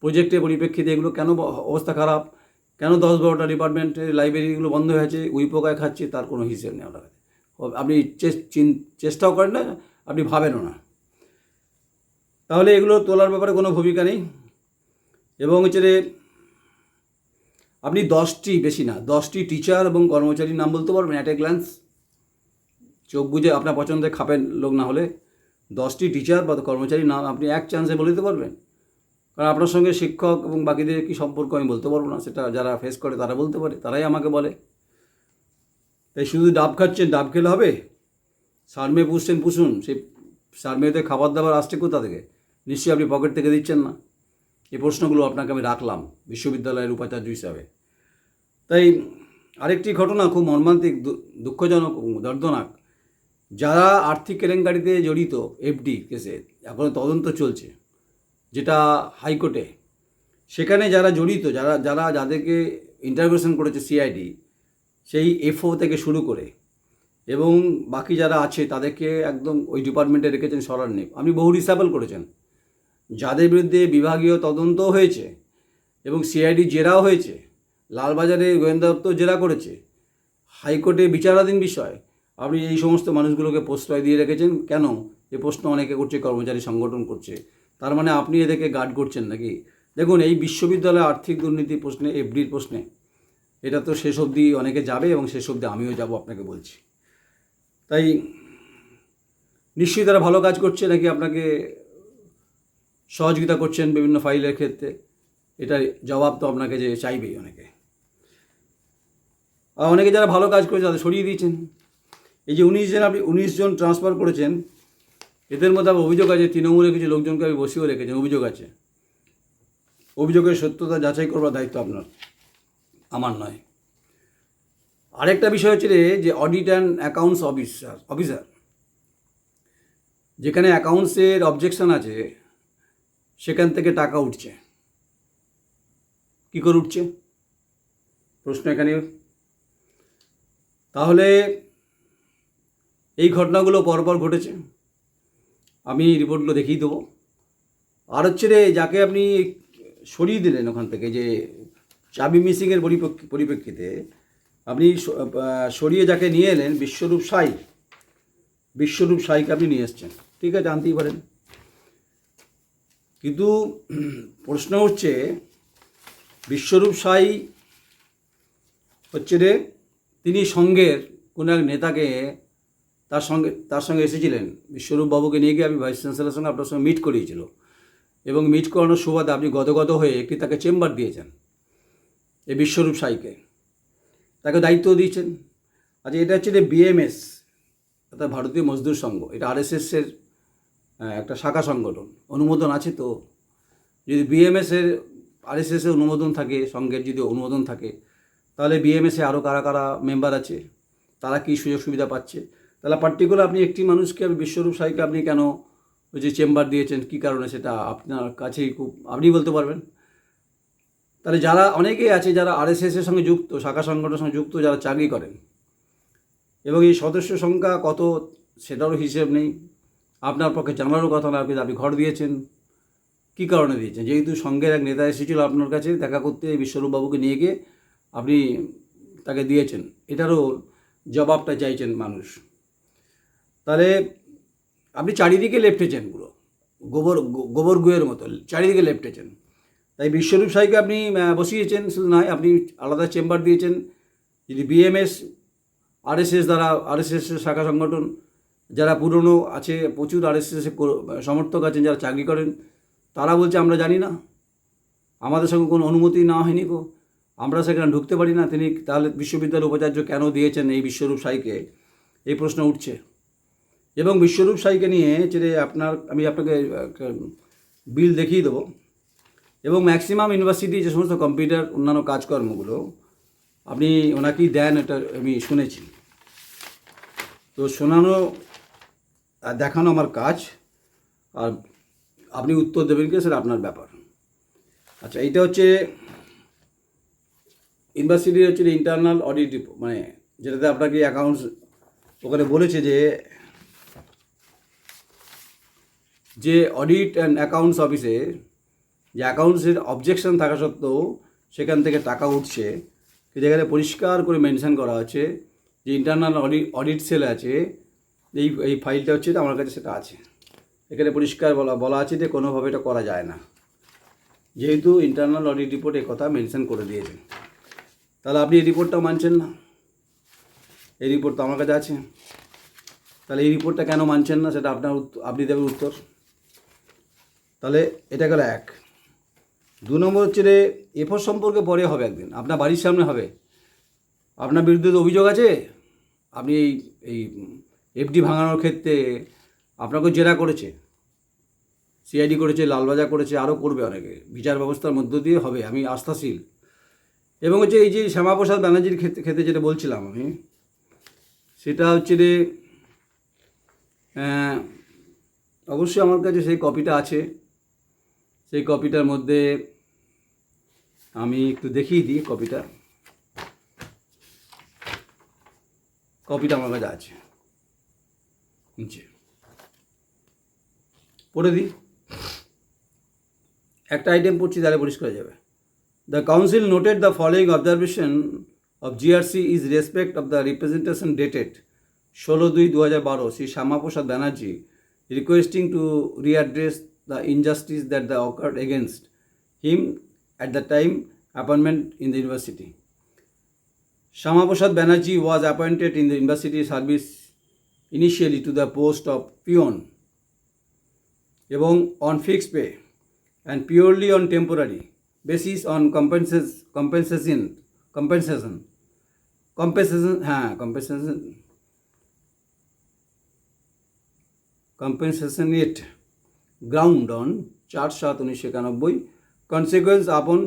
প্রজেক্টের পরিপ্রেক্ষিতে, এগুলো কেন অবস্থা খারাপ, কেন 10-12টা ডিপার্টমেন্টের লাইব্রেরিগুলো বন্ধ হয়ে আছে, উইপোকায় খাচ্ছে, তার কোনো হিসেব নেই আপনার কাছে। আপনি চেষ্টাও করেন না, আপনি ভাবেনও না। তাহলে এগুলো তোলার ব্যাপারে কোনো ভূমিকা নেই। এবং হচ্ছে আপনি 10টি, বেশি না, 10টি টিচার এবং কর্মচারীর নাম বলতে পারবেন অ্যাট এ গ্ল্যান্স, চোখ বুঝে, আপনার পছন্দের খাপের লোক না হলে 10টি টিচার বা কর্মচারীর নাম আপনি এক চান্সে বলে দিতে পারবেন? কারণ আপনার সঙ্গে শিক্ষক এবং বাকিদের কী সম্পর্ক আমি বলতে পারবো না, সেটা যারা ফেস করে তারা বলতে পারে, তারাই আমাকে বলে। তাই শুধু ডাব খাচ্ছেন, ডাব খেলে হবে? সারমে পুষছেন, পুষুন। সেই সারমেতে খাবার দাবার আসছে কোথা থেকে? নিশ্চয়ই আপনি পকেট থেকে দিচ্ছেন না। এই প্রশ্নগুলো আপনাকে আমি রাখলাম বিশ্ববিদ্যালয়ের উপাচার্য হিসাবে। তাই আরেকটি ঘটনা খুব মর্মান্তিক, দুঃখজনক, দর্দনাক। যারা আর্থিক কেলেঙ্কারিতে জড়িত, এফডি কেসে এখনও তদন্ত চলছে, যেটা হাইকোর্টে, সেখানে যারা জড়িত, যাদেরকে ইন্টারোগেশন করেছে সিআইডি, সেই এফও থেকে শুরু করে এবং বাকি যারা আছে তাদেরকে একদম ওই ডিপার্টমেন্টে রেখেছেন সরার নেই। আপনি বহু রিসাবল করেছেন, যাদের বিরুদ্ধে বিভাগীয় তদন্ত হয়েছে এবং সিআইডি জেরাও হয়েছে, লালবাজারে গোয়েন্দা দপ্তর জেরা করেছে, হাইকোর্টে বিচারাধীন বিষয়, আপনি এই সমস্ত মানুষগুলোকে প্রশ্রয় দিয়ে রেখেছেন কেন? এ প্রশ্ন অনেকে করছে, কর্মচারী সংগঠন করছে। তার মানে আপনি এদেরকে গার্ড করছেন নাকি? দেখুন, এই বিশ্ববিদ্যালয়ে আর্থিক দুর্নীতি প্রশ্নে, এফডির প্রশ্নে, এটা তো শেষ অবধি অনেকে যাবে এবং শেষ অবধি আমিও যাব, আপনাকে বলছি। তাই নিশ্চয়ই তারা ভালো কাজ করছে নাকি আপনাকে সহযোগিতা করছেন বিভিন্ন ফাইলের ক্ষেত্রে, এটার জবাব তো আপনাকে যে চাইবেই অনেকে। আর অনেকে যারা ভালো কাজ করেছে তাদের সরিয়ে দিয়েছেন। এই যে 19 জন ট্রান্সফার করেছেন, এদের মধ্যে আবার অভিযোগ আছে তৃণমূলের কিছু লোকজনকে আমি বসিয়েও রেখেছেন, অভিযোগ আছে। অভিযোগের সত্যতা যাচাই করবার দায়িত্ব আপনার, আমার নয়। আরেকটা বিষয় হচ্ছে যে অডিট অ্যান্ড অ্যাকাউন্টস অফিসার, যেখানে অ্যাকাউন্টসের অবজেকশন আছে, সেখান থেকে টাকা উঠছে। কী করে উঠছে প্রশ্ন এখানে। তাহলে এই ঘটনাগুলো পরপর ঘটেছে, আমি রিপোর্টগুলো দেখিয়ে দেবো। আর হচ্ছে যাকে আপনি সরিয়ে দিলেন ওখান থেকে, যে চাবি মিসিংয়ের পরিপ্রেক্ষিতে আপনি সরিয়ে যাকে নিয়ে এলেন, বিশ্বরূপ সাইকে আপনি নিয়ে এসছেন, ঠিক আছে, আনতেই পারেন। কিন্তু প্রশ্ন হচ্ছে, বিশ্বরূপ সাই হচ্ছে তিনি সঙ্গের কোনো এক নেতাকে তার সঙ্গে এসেছিলেন, বিশ্বরূপবাবুকে নিয়ে গিয়ে আমি ভাইস চ্যান্সেলারের সঙ্গে আপনার সঙ্গে মিট করিয়েছিল, এবং মিট করানোর সুবাদে আপনি গদগদ হয়ে একটি তাকে চেম্বার দিয়েছেন, এই বিশ্বরূপ সাইকে, তাকে দায়িত্ব দিয়েছেন। আচ্ছা, এটা হচ্ছে বিএমএস, অর্থাৎ ভারতীয় মজদুর সংঘ, এটা আরএসএসের একটা শাখা সংগঠন, অনুমোদন আছে। তো যদি বিএমএসের, আরএসএসের অনুমোদন থাকে, সংঘের যদি অনুমোদন থাকে, তাহলে বিএমএসে আরও কারা কারা মেম্বার আছে, তারা কী সুযোগ সুবিধা পাচ্ছে, তাহলে পার্টিকুলার আপনি একটি মানুষকে, বিশ্বরূপ সাইকে আপনি কেন ওই যে চেম্বার দিয়েছেন, কী কারণে, সেটা আপনার কাছেই খুব আপনি বলতে পারবেন। তাহলে যারা অনেকেই আছে যারা আরএসএসের সঙ্গে যুক্ত, শাখা সংগঠনের সঙ্গে যুক্ত, যারা চাকরি করেন, এবং এই সদস্য সংখ্যা কত সেটারও হিসেব নেই, আপনার পক্ষে জানারও কথা না। আপনি ঘর দিয়েছেন, কী কারণে দিয়েছেন? যেহেতু সংঘের এক নেতা এসেছিল আপনার কাছে দেখা করতে, বিশ্বরূপবাবুকে নিয়ে গিয়ে আপনি তাকে দিয়েছেন, এটারও জবাবটা চাইছেন মানুষ। তাহলে আপনি চারিদিকে লেপটেছেন, পুরো গোবর গুয়ের মতো চারিদিকে লেপটেছেন। তাই বিশ্বরূপ সাইকে আপনি বসিয়েছেন, শুধু নয়, আপনি আলাদা চেম্বার দিয়েছেন। যদি বিএমএস আরএসএস দ্বারা, আরএসএস শাখা সংগঠন যারা পুরনো আছে, প্রচুর আরএসএস সমর্থক আছেন যারা চাকরি করেন, তারা বলছে আমরা জানি না, আমাদের সঙ্গে কোনো অনুমতি নেওয়া হয়নি গো, আমরা সেখানে ঢুকতে পারি না। তিনি তাহলে বিশ্ববিদ্যালয়ের উপাচার্য কেন দিয়েছেন এই বিশ্বরূপ সাইকে, এই প্রশ্ন উঠছে। এবং বিশ্বরূপ সাইকে নিয়ে আমি আপনাকে বিল দেখিয়ে দেবো। এবং ম্যাক্সিমাম ইউনিভার্সিটি যে সমস্ত কম্পিউটার অন্যান্য কাজকর্মগুলো আপনি ওনাকেই দেন, এটা আমি শুনেছি। তো শোনানো আর দেখানো আমার কাজ, আর আপনি উত্তর দেবেন কি সেটা আপনার ব্যাপার। আচ্ছা, এইটা হচ্ছে ইউনিভার্সিটির হচ্ছে ইন্টারনাল অডিট রিপোর্ট, মানে যেটাতে আপনাকে অ্যাকাউন্টস ওখানে বলেছে যে অডিট অ্যান্ড অ্যাকাউন্টস অফিসে যে অ্যাকাউন্টসের অবজেকশন থাকা সত্ত্বেও সেখান থেকে টাকা উঠছে, যেখানে পরিষ্কার করে মেনশন করা আছে যে ইন্টারনাল অডিট সেল আছে, এই ফাইলটা হচ্ছে আমার কাছে সেটা আছে। এখানে পরিষ্কার বলা আছে যে কোনোভাবে এটা করা যায় না, যেহেতু ইন্টারনাল অডিট রিপোর্ট এই কথা মেনশন করে দিয়েছেন। তাহলে আপনি এই রিপোর্টটাও মানছেন না, এই রিপোর্ট তো আমার কাছে আছে, তাহলে এই রিপোর্টটা কেন মানছেন না সেটা আপনি দেবেন উত্তর। তাহলে এটা গেল এক। 2 নম্বর হচ্ছে এফোর সম্পর্কে পরে হবে, একদিন আপনার বাড়ির সামনে হবে। আপনার বিরুদ্ধে তো অভিযোগ আছে, আপনি এই এফডি ভাঙানোর ক্ষেত্রে আপনাকে জেরা করেছে, সিআইডি করেছে, লালবাজার করেছে, আরও করবে অনেকে, বিচার ব্যবস্থার মধ্য দিয়ে হবে, আমি আস্থাশীল। এবং হচ্ছে এই যে শ্যামাপ্রসাদ ব্যানার্জির ক্ষেত্রে যেটা বলছিলাম আমি, সেটা হচ্ছে অবশ্যই আমার কাছে সেই কপিটা আছে। সেই কপিটার মধ্যে আমি একটু দেখিয়ে দিই, কপিটা আমার কাছে আছে, নিচে পড়ে দিই। একটা আইটেম পড়ছি, তাহলে পরিষ্কার হয়ে যাবে। The council noted the following observation of GRC is respect of the representation dated 16/2/2012 Shri Shyamaprasad Banerjee requesting to readdress the injustice that occurred against him at the time appointment in the university. Shamaprasad Banerjee was appointed in the university service initially to the post of peon এবং on fixed pay and purely on temporary basis on compensation ground on 4/7/1991 consequence upon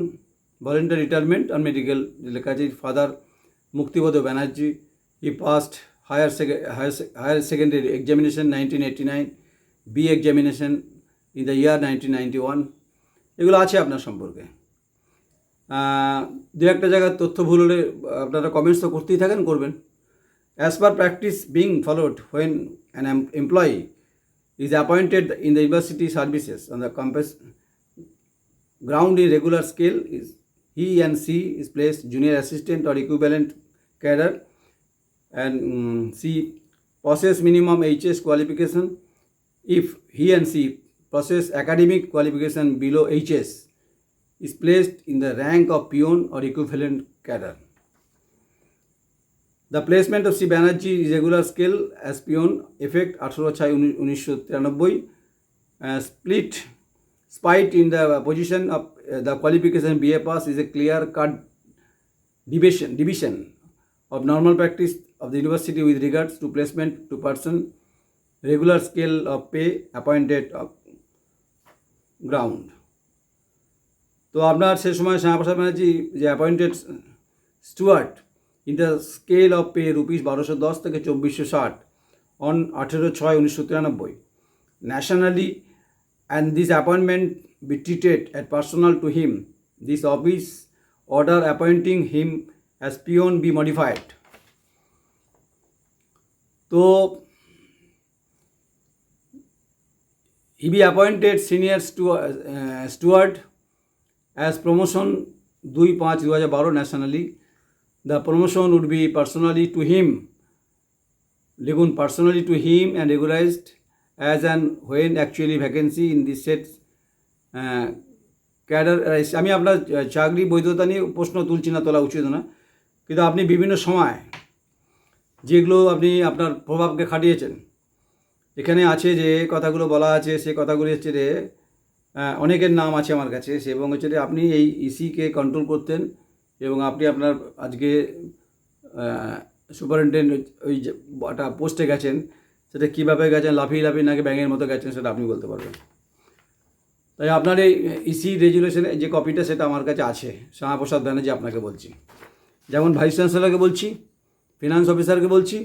voluntary retirement and medical লেখাছে father Muktibodh Banerjee. He passed higher secondary examination 1989, B examination in the year 1991। এগুলো আছে আপনার সম্পর্কে। দু একটা জায়গার তথ্য ভুল হলে আপনারা কমেন্টস তো করতেই থাকেন, করবেন। As per practice being followed when an employee is appointed in the university services on the ground in regular scale, is he and she is placed junior assistant or equivalent cadre, and C possess minimum HS qualification. If he and she possess academic qualification below HS, is placed in the rank of peon or equivalent cadre. The placement of C. Banerjee is regular scale as peon effect 18/6/1993, spite in the position of the qualification BA pass is a clear cut division of normal practice of the university with regards to placement to person, regular scale of pay appointed of ground. তো আপনার সে সময় শ্যামাপ্রসাদ ব্যানার্জি যে appointed steward in the scale of pay rupees 1210 থেকে 2460 on 18/6/1993 nationally, and this appointment be treated as personal to him. This office order appointing him as peon be modified. So he be appointed senior steward as promotion 2/5/2012 nationally. The promotion would be personally to him, personally to him and regularized as and when actually vacancy in the said cadre arise. আমি আপনার চাকরি বৈধতা নিয়ে প্রশ্ন তুলছি না, তোলা উচিত না, কিন্তু আপনি বিভিন্ন সময় যেগুলো আপনি আপনার প্রভাবকে খাটিয়েছেন। এখানে আছে যে কথাগুলো বলা আছে, সে কথাগুলি হচ্ছে যে অনেকের নাম আছে আমার কাছে, এবং হচ্ছে যে আপনি এই ইসিকে কন্ট্রোল করতেন, এবং আপনি আপনার আজকে সুপারিনটেন্ডেন্ট ওই যে একটা পোস্টে গেছেন, সেটা কীভাবে গেছেন, লাফিয়ে লাফিয়ে নাকি ব্যাঙের মতো গেছেন, সেটা আপনি বলতে পারবেন। তাই আপনার এই ইসি রেজুলেশনের যে কপিটা সেটা আমার কাছে আছে, শ্যামাপ্রসাদ ব্যানার্জি আপনাকে বলছি, যেমন ভাইস চ্যান্সেলরকে বলছি, ফিনান্স অফিসারকে বলছি,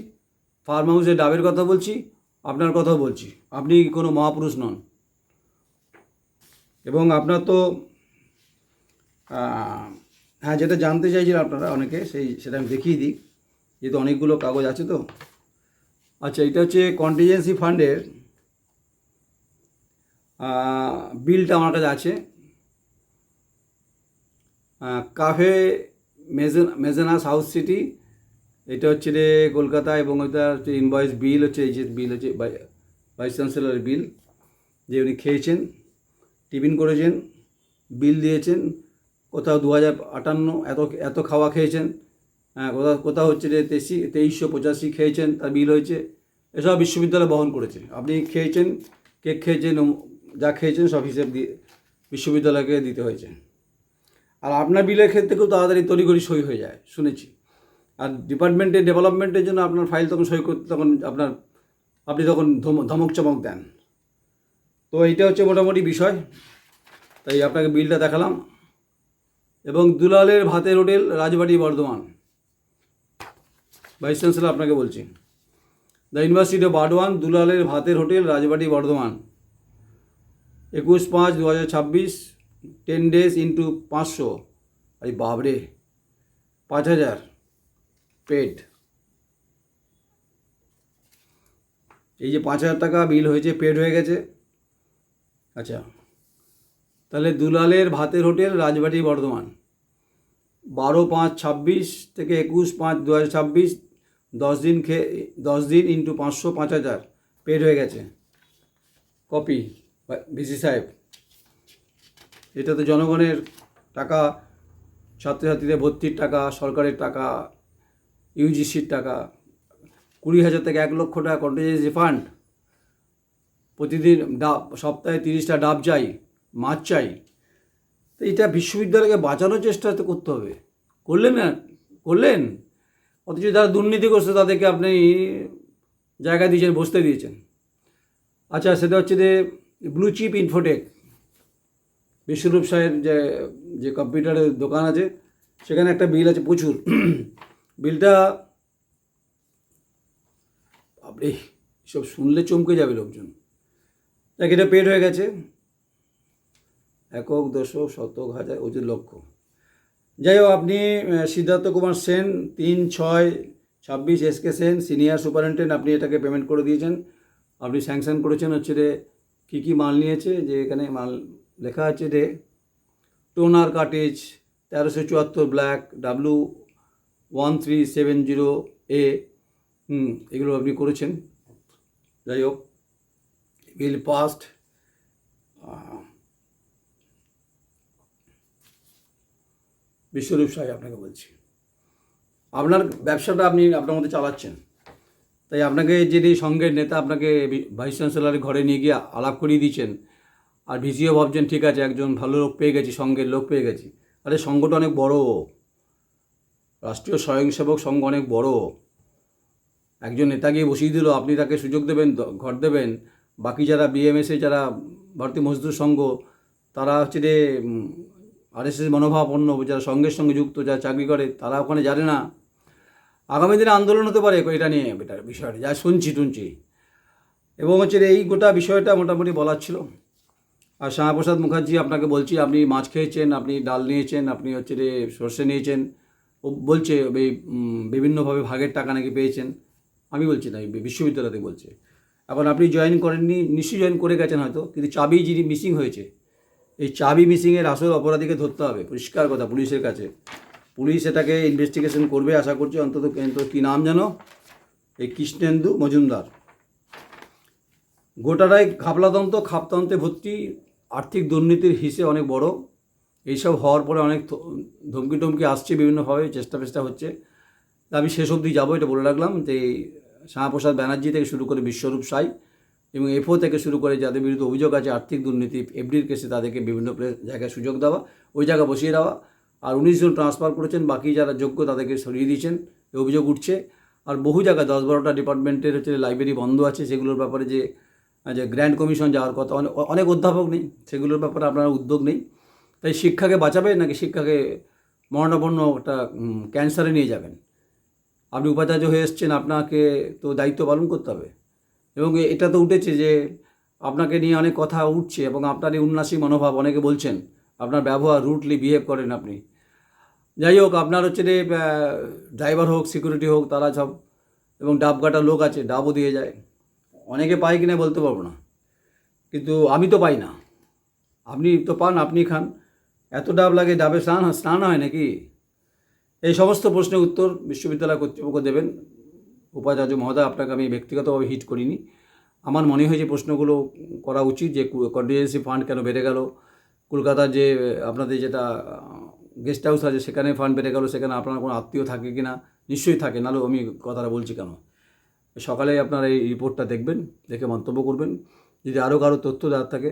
ফার্ম হাউসের ডাবের কথা বলছি, আপনার কথাও বলছি। আপনি কোনো মহাপুরুষ নন, এবং আপনার তো হ্যাঁ, যেটা জানতে চাইছিলেন আপনারা অনেকে, সেটা আমি দেখিয়ে দিই, যেহেতু অনেকগুলো কাগজ আছে তো। আচ্ছা, এটা হচ্ছে কন্টিজেন্সি ফান্ডের বিলটা আমার কাছে আছে। কাফে মেজেনাস হাউস সিটি, এটা হচ্ছে রে কলকাতা, এবং ওইটা হচ্ছে ইনভয়েস বিল, হচ্ছে এই যে বিল হচ্ছে ভাইস চ্যান্সেলরের বিল, যে উনি খেয়েছেন, টিফিন করেছেন, বিল দিয়েছেন, কোথাও 2058 এত খাওয়া খেয়েছেন, কোথাও হচ্ছে যে 2385 খেয়েছেন, তার বিল হয়েছে। এসব বিশ্ববিদ্যালয় বহন করেছে। আপনি খেয়েছেন, কেক খেয়েছেন, যা খেয়েছেন সব হিসেব দিয়ে বিশ্ববিদ্যালয়কে দিতে হয়েছে। আর আপনার বিলের ক্ষেত্রে খুব তাড়াতাড়ি তড়িঘড়ি সই হয়ে যায় শুনেছি। আর ডিপার্টমেন্টের ডেভেলপমেন্টের জন্য আপনার ফাইল তখন সই করতে, আপনি তখন ধমক চমক দেন। তো এইটা হচ্ছে মোটামুটি বিষয়, তাই আপনাকে বিলটা দেখালাম। এবং দুলালের ভাতের হোটেল, রাজবাড়ি, বর্ধমান, ভাইস চ্যান্সেলর আপনাকে বলছি, দ্য ইউনিভার্সিটি অফ বার্ডওয়ান, দুলালের ভাতের হোটেল, রাজবাড়ি, বর্ধমান, 21/5/2026, 10 days ইন্টু 500, আরে বাবরে, 5000 পেড। এই যে 5000 টাকা বিল হয়েছে, পেড হয়ে গেছে। আচ্ছা, তাহলে দুলালের ভাতের হোটেল, রাজবাড়ি, বর্ধমান, 12/5/26 থেকে 21/5/2026, 10 দিন ইন্টু 500, 5000 পেড হয়ে গেছে। কপি ভিসি সাহেব। এটা তো জনগণের টাকা, ছাত্রছাত্রীদের ভর্তির টাকা, সরকারের টাকা, ইউজিসির টাকা, 20,000 থেকে 1 লক্ষ টাকা কন্টিজেন্সি ফান্ড। প্রতিদিন সপ্তাহে 30টা ডাব চাই, মাছ চাই। তো এটা বিশ্ববিদ্যালয়কে বাঁচানোর চেষ্টা তো করতে হবে, করলেন না? করলেন, অথচ যারা দুর্নীতি করছে তাদেরকে আপনি জায়গা দিয়েছেন, বসতে দিয়েছেন। আচ্ছা, সেটা হচ্ছে যে ব্লু চিপ ইনফোটেক, বিশ্বরূপ সাহেব যে কম্পিউটারের দোকান আছে, সেখানে একটা বিল আছে প্রচুর। বিলটা আপনি সব শুনলে চমকে যাবে লোকজন। দেখ, এটা পেড হয়ে গেছে, একক, দশক, শতক, হাজার, ওই লক্ষ। যাই হোক, আপনি Siddhartha Kumar Sen, 3/6/26, SK Sen, senior superintendent, আপনি এটাকে পেমেন্ট করে দিয়েছেন। আপনি স্যাংশন করেছেন হচ্ছে রে কী কী মাল নিয়েছে, যে এখানে মাল লেখা আছে রে, টোনার কাটেজ 1374 ব্ল্যাক, W1370A, এগুলো আপনি করেছেন। যাই হোক, বিল পাস্ট। বিশ্বরূপ সাহেব আপনাকে বলছি, আপনার ব্যবসাটা আপনি আপনার মধ্যে চালাচ্ছেন, তাই আপনাকে যিনি সঙ্গের নেতা আপনাকে ভাইস চ্যান্সেলরের ঘরে নিয়ে গিয়ে আলাপ করিয়ে দিচ্ছেন, আর ভিসিও ভাবছেন ঠিক আছে একজন ভালো লোক পেয়ে গেছি, সঙ্গের লোক পেয়ে গেছি। আরে সংঘটা অনেক বড়, রাষ্ট্রীয় স্বয়ংসেবক সংঘ অনেক বড়। একজন নেতাকে বসিয়ে দিল, আপনি তাকে সুযোগ দেবেন, ঘর দেবেন। বাকি যারা বিএমএসএ, যারা ভারতীয় মজদুর সংঘ, তারা হচ্ছে যে আরএসএস মনোভাবাপন্ন, যারা সঙ্গের সঙ্গে যুক্ত, যারা চাকরি করে, তারা ওখানে জানে না। আগামী দিনে আন্দোলন হতে পারে এটা নিয়ে, এটার বিষয়টা যা শুনছি। এবং হচ্ছে এই গোটা বিষয়টা মোটামুটি বলার ছিল। আর শ্যামাপ্রসাদ মুখার্জি আপনাকে বলছি, আপনি মাছ খেয়েছেন, আপনি ডাল নিয়েছেন, আপনি হচ্ছে যে সর্ষে নিয়েছেন, ও বলছে বিভিন্নভাবে ভাগের টাকা নাকি পেয়েছেন। আমি বলছি না, বিশ্ববিদ্যালয়তে বলছে। এখন আপনি জয়েন করেননি, নিশ্চয়ই জয়েন করে গেছেন হয়তো, কিন্তু চাবি যিনি মিসিং হয়েছে, এই চাবি মিসিংয়ের আসল অপরাধীকে ধরতে হবে, পরিষ্কার কথা, পুলিশের কাছে। পুলিশ এটাকে ইনভেস্টিগেশন করবে আশা করছি। অন্তত কী নাম জানো, এই কৃষ্ণেন্দু মজুমদার। গোটাটাই খাপতন্ত্রে ভর্তি, আর্থিক দুর্নীতির হিসে অনেক বড়। এইসব হওয়ার পরে অনেক ধমকি আসছে, বিভিন্নভাবে চেষ্টা হচ্ছে। আমি শেষ অবধি যাবো, এটা বলে রাখলাম যে শ্যামাপ্রসাদ ব্যানার্জি থেকে শুরু করে বিশ্বরূপ সাই এবং এফও থেকে শুরু করে যাদের বিরুদ্ধে অভিযোগ আছে আর্থিক দুর্নীতি এফডির কেসে, তাদেরকে বিভিন্ন জায়গায় সুযোগ দেওয়া, ওই জায়গা বসিয়ে দেওয়া। আর 19 জন ট্রান্সফার করেছেন, বাকি যারা যোগ্য তাদেরকে সরিয়ে দিয়েছেন, এই অভিযোগ উঠছে। আর বহু জায়গায় 10-12টা ডিপার্টমেন্টের হচ্ছে লাইব্রেরি বন্ধ আছে, সেগুলোর ব্যাপারে যে যে গ্র্যান্ড কমিশন যাওয়ার কথা, অনেক অধ্যাপক নেই, সেগুলোর ব্যাপারে আপনারা উদ্যোগ নেই। তাই শিক্ষাকে বাঁচাবে নাকি শিক্ষাকে মরণাপন্ন একটা ক্যান্সারে নিয়ে যাবেন? আপনি উপাচার্য হয়ে এসছেন, আপনাকে তো দায়িত্ব পালন করতে হবে। এবং এটা তো উঠেছে যে আপনাকে নিয়ে অনেক কথা উঠছে এবং আপনার এই উন্নাসী মনোভাব, অনেকে বলছেন আপনার ব্যবহার রুটলি বিহেভ করেন আপনি। যাই হোক, আপনার হচ্ছে যে ড্রাইভার হোক, সিকিউরিটি হোক, তারা সব, এবং ডাব কাটা লোক আছে, ডাবও দিয়ে যায়। অনেকে পায় কিনা বলতে পারবো না, কিন্তু আমি তো পাই না। আপনি তো পান, আপনি খান। এত ডাব লাগে, ডাবে স্নান হয় নাকি? এই সমস্ত প্রশ্নের উত্তর বিশ্ববিদ্যালয় কর্তৃপক্ষ দেবেন। উপাচার্য মহোদয়, আপনাকে আমি ব্যক্তিগতভাবে হিট করিনি। আমার মনে হয় যে প্রশ্নগুলো করা উচিত, যে কন্টিজেন্সি ফান্ড কেন বেড়ে গেল, কলকাতার যে আপনাদের যেটা গেস্ট হাউস আছে সেখানে ফান্ড বেড়ে গেল, সেখানে আপনার কোনো আত্মীয় থাকে কি না? নিশ্চয়ই থাকে, নাহলেও আমি কথাটা বলছি কেন। সকালে আপনারা এই রিপোর্টটা দেখবেন, দেখে মন্তব্য করবেন। যদি আরও কারো তথ্য দেওয়ার থাকে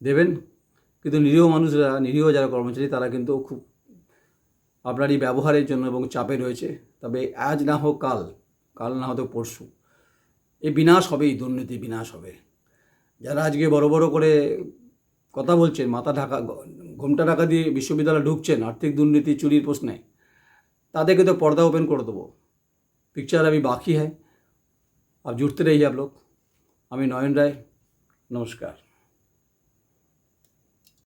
দেবেন। কিন্তু নিরীহ মানুষরা, নিরীহ যারা কর্মচারী, তারা কিন্তু খুব আপনার এই ব্যবহারের জন্য এবং চাপে রয়েছে। তবে আজ না হোক কাল, কাল না হতো পরশু, এই বিনাশ হবে, এই দুর্নীতি বিনাশ হবে। যারা আজকে বড় বড় করে কথা বলছেন, মাথা ঢাকা, ঘোমটা ঢাকা দিয়ে বিশ্ববিদ্যালয়ে ঢুকছেন আর্থিক দুর্নীতি চুরির প্রশ্নে, তাদেরকে তো पर्दा ओपन कर देबो। पिक्चर अभी बाकी है, अब जुड़ते रहिए आप लोग। আমি নয়ন রায়, নমস্কার।